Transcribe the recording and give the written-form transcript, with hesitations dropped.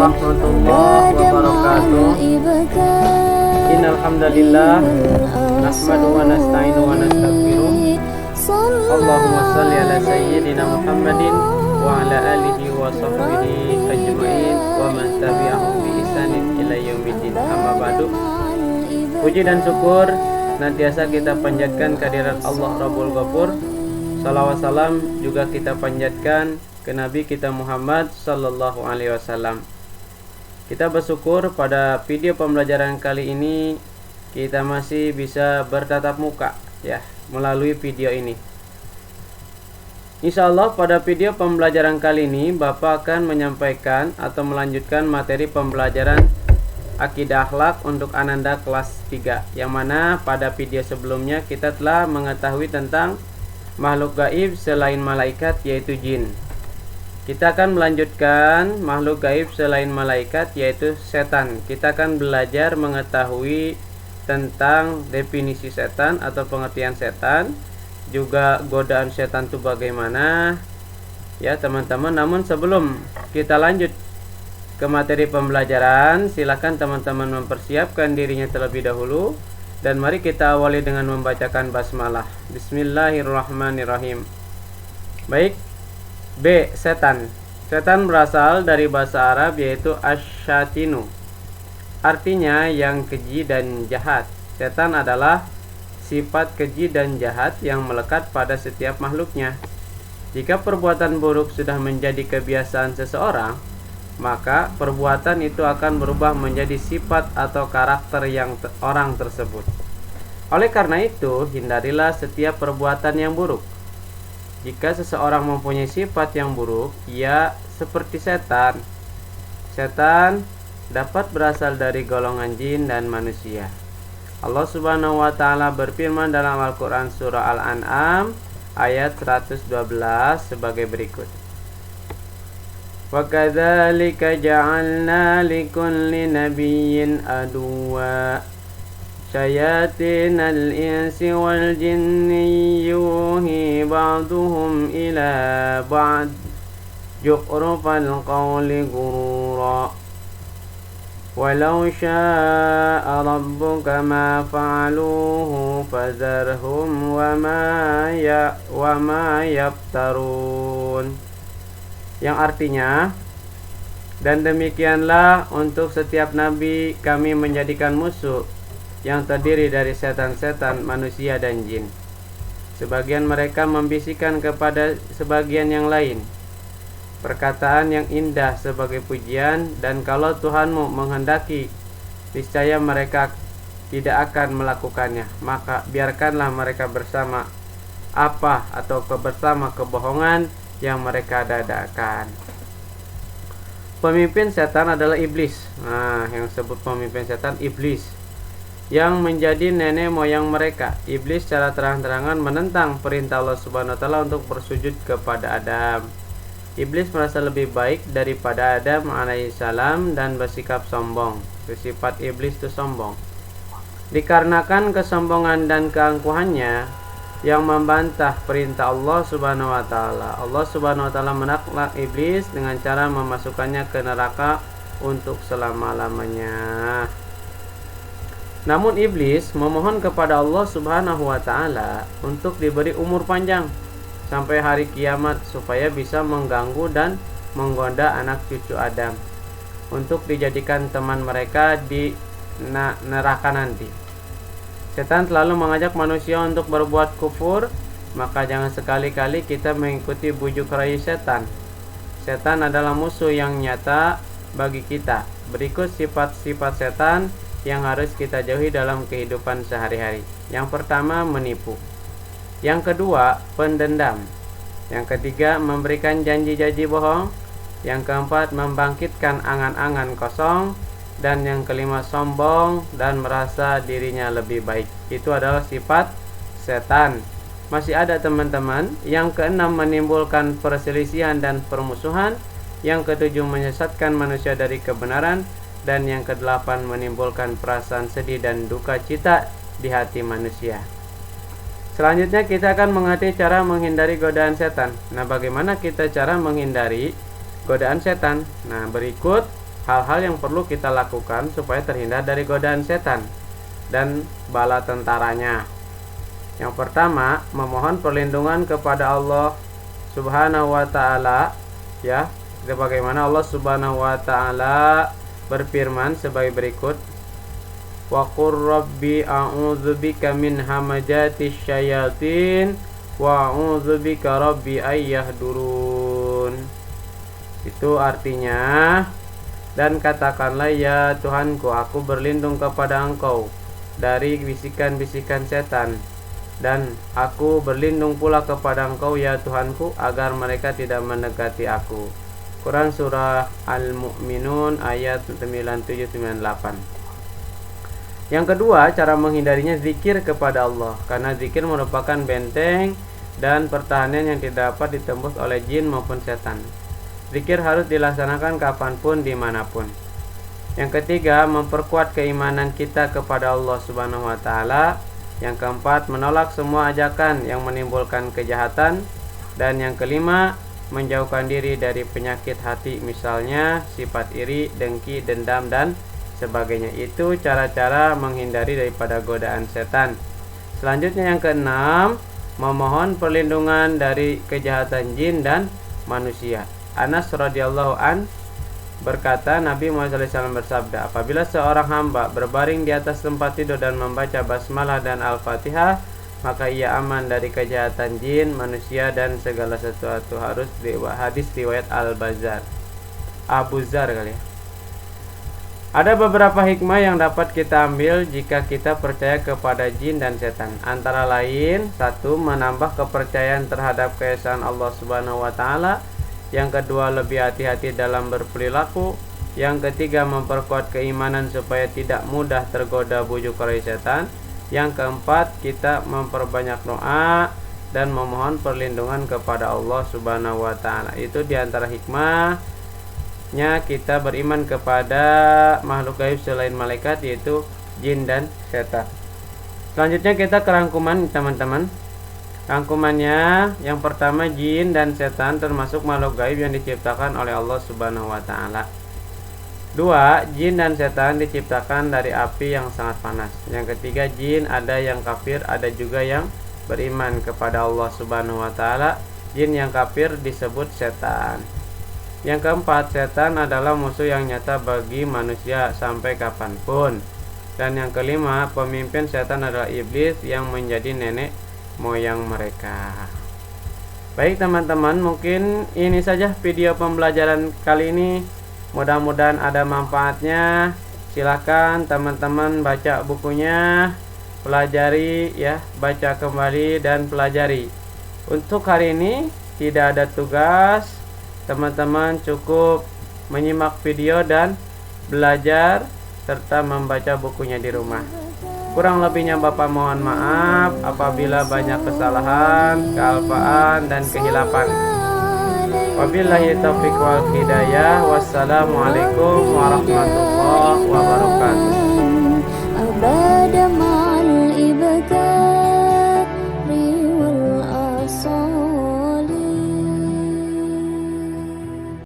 warahmatullahi wabarakatuh. Innal hamdalillah nahmaduhu wa nasta'inu wa nastaghfiruh. Allahumma shalli ala sayyidina Muhammadin wa ala alihi wa sahbihi ajma'in wa man tabi'ahum bi ihsanin ila yaumiddin. Amma ba'du. Puji dan syukur senantiasa kita panjatkan kehadirat Allah Rabbul Ghafur. Salawat salam juga kita panjatkan ke Nabi kita Muhammad sallallahu alaihi wasallam. Kita bersyukur pada video pembelajaran kali ini kita masih bisa bertatap muka ya melalui video ini. Insyaallah pada video pembelajaran kali ini Bapak akan menyampaikan atau melanjutkan materi pembelajaran akidah akhlak untuk Ananda kelas 3, yang mana pada video sebelumnya kita telah mengetahui tentang makhluk gaib selain malaikat yaitu jin. Kita akan melanjutkan makhluk gaib selain malaikat yaitu setan. Kita akan belajar mengetahui tentang definisi setan atau pengertian setan, juga godaan setan itu bagaimana ya teman-teman. Namun sebelum kita lanjut ke materi pembelajaran, silakan teman-teman mempersiapkan dirinya terlebih dahulu, dan mari kita awali dengan membacakan basmalah. Bismillahirrahmanirrahim. Baik. B. Setan. Setan berasal dari bahasa Arab yaitu asyatinu, artinya yang keji dan jahat. Setan adalah sifat keji dan jahat yang melekat pada setiap makhluknya. Jika perbuatan buruk sudah menjadi kebiasaan seseorang, maka perbuatan itu akan berubah menjadi sifat atau karakter yang orang tersebut. Oleh karena itu, hindarilah setiap perbuatan yang buruk. Jika seseorang mempunyai sifat yang buruk, ia seperti setan. Setan dapat berasal dari golongan jin dan manusia. Allah Subhanahu wa taala berfirman dalam Al-Qur'an surah Al-An'am ayat 112 sebagai berikut. Wa kadzalika ja'alna likulli nabiyyin aduwwa syayatinal insi wal jinni yuhi ba'duhum ila ba'd yukhrufal qawli gurura walau sya'a rabbuka ma fa'aluhu fazarhum wa ma yaftarun, yang artinya, dan demikianlah untuk setiap nabi kami menjadikan musuh yang terdiri dari setan-setan manusia dan jin. Sebagian mereka membisikkan kepada sebagian yang lain perkataan yang indah sebagai pujian, dan kalau Tuhanmu menghendaki niscaya mereka tidak akan melakukannya, maka biarkanlah mereka bersama apa atau bersama kebohongan yang mereka dadakan. Pemimpin setan adalah iblis. Nah, yang disebut pemimpin setan iblis, yang menjadi nenek moyang mereka. Iblis secara terang-terangan menentang perintah Allah Subhanahu wa taala untuk bersujud kepada Adam. Iblis merasa lebih baik daripada Adam alaihissalam dan bersikap sombong. Sifat iblis itu sombong. Dikarenakan kesombongan dan keangkuhannya yang membantah perintah Allah Subhanahu wa taala, Allah Subhanahu wa taala menaklah iblis dengan cara memasukkannya ke neraka untuk selama-lamanya. Namun iblis memohon kepada Allah Subhanahu wa taala untuk diberi umur panjang sampai hari kiamat supaya bisa mengganggu dan menggoda anak cucu Adam untuk dijadikan teman mereka di neraka nanti. Setan selalu mengajak manusia untuk berbuat kufur, maka jangan sekali-kali kita mengikuti bujuk rayu setan. Setan adalah musuh yang nyata bagi kita. Berikut sifat-sifat setan yang harus kita jauhi dalam kehidupan sehari-hari. Yang pertama, menipu. Yang kedua, pendendam. Yang ketiga, memberikan janji-janji bohong. Yang keempat, membangkitkan angan-angan kosong. Dan yang kelima, sombong dan merasa dirinya lebih baik. Itu adalah sifat setan. Masih ada teman-teman. Yang keenam, menimbulkan perselisihan dan permusuhan. Yang ketujuh, menyesatkan manusia dari kebenaran. Dan yang kedelapan, menimbulkan perasaan sedih dan duka cita di hati manusia. Selanjutnya kita akan mengerti cara menghindari godaan setan. Nah, bagaimana kita cara menghindari godaan setan? Nah, berikut hal-hal yang perlu kita lakukan supaya terhindar dari godaan setan dan bala tentaranya. Yang pertama, memohon perlindungan kepada Allah Subhanahu wa taala, ya. Sebagaimana Allah Subhanahu wa taala berfirman sebagai berikut, wa qur rabbi a'udzubika min hamajatis syayatin wa a'udzubika rabbi ayyahdurun. Itu artinya, dan katakanlah, ya Tuhanku, aku berlindung kepada Engkau dari bisikan-bisikan setan, dan aku berlindung pula kepada Engkau ya Tuhanku agar mereka tidak mendekati aku. Quran Surah Al-Mu'minun ayat 97-98. Yang kedua, cara menghindarinya zikir kepada Allah, karena zikir merupakan benteng dan pertahanan yang tidak dapat ditembus oleh jin maupun setan. Zikir harus dilaksanakan kapanpun, dimanapun. Yang ketiga, memperkuat keimanan kita kepada Allah Subhanahu wa taala. Yang keempat, menolak semua ajakan yang menimbulkan kejahatan. Dan yang kelima, menjauhkan diri dari penyakit hati, misalnya sifat iri, dengki, dendam, dan sebagainya. Itu cara-cara menghindari daripada godaan setan. Selanjutnya yang keenam, memohon perlindungan dari kejahatan jin dan manusia. Anas radhiyallahu an berkata, Nabi Muhammad SAW bersabda, apabila seorang hamba berbaring di atas tempat tidur dan membaca basmalah dan al-fatihah, maka ia aman dari kejahatan jin, manusia, dan segala sesuatu. Harus hadis riwayat Al-Bazzar, Abu Zar kali ya. Ada beberapa hikmah yang dapat kita ambil jika kita percaya kepada jin dan setan. Antara lain, 1. Menambah kepercayaan terhadap keesaan Allah Subhanahu wa taala. Yang kedua, lebih hati-hati dalam berperilaku. Yang ketiga, memperkuat keimanan supaya tidak mudah tergoda bujuk rayu setan. Yang keempat, kita memperbanyak doa dan memohon perlindungan kepada Allah Subhanahu wa taala. Itu diantara hikmahnya kita beriman kepada makhluk gaib selain malaikat, yaitu jin dan setan. Selanjutnya kita ke rangkuman, teman-teman. Rangkumannya, yang pertama, jin dan setan termasuk makhluk gaib yang diciptakan oleh Allah Subhanahu wa taala. 2. Jin dan setan diciptakan dari api yang sangat panas. Yang ketiga, jin ada yang kafir, ada juga yang beriman kepada Allah Subhanahu wa taala. Jin yang kafir disebut setan. Yang keempat, setan adalah musuh yang nyata bagi manusia sampai kapanpun. Dan yang kelima, pemimpin setan adalah iblis yang menjadi nenek moyang mereka. Baik teman-teman, mungkin ini saja video pembelajaran kali ini. Mudah-mudahan ada manfaatnya. Silakan teman-teman baca bukunya, pelajari ya, baca kembali dan pelajari. Untuk hari ini tidak ada tugas. Teman-teman cukup menyimak video dan belajar serta membaca bukunya di rumah. Kurang lebihnya Bapak mohon maaf apabila banyak kesalahan, kealpaan, dan kehilapan. Wabillahi taufiq wal hidayah. Wassalamualaikum warahmatullahi wabarakatuh.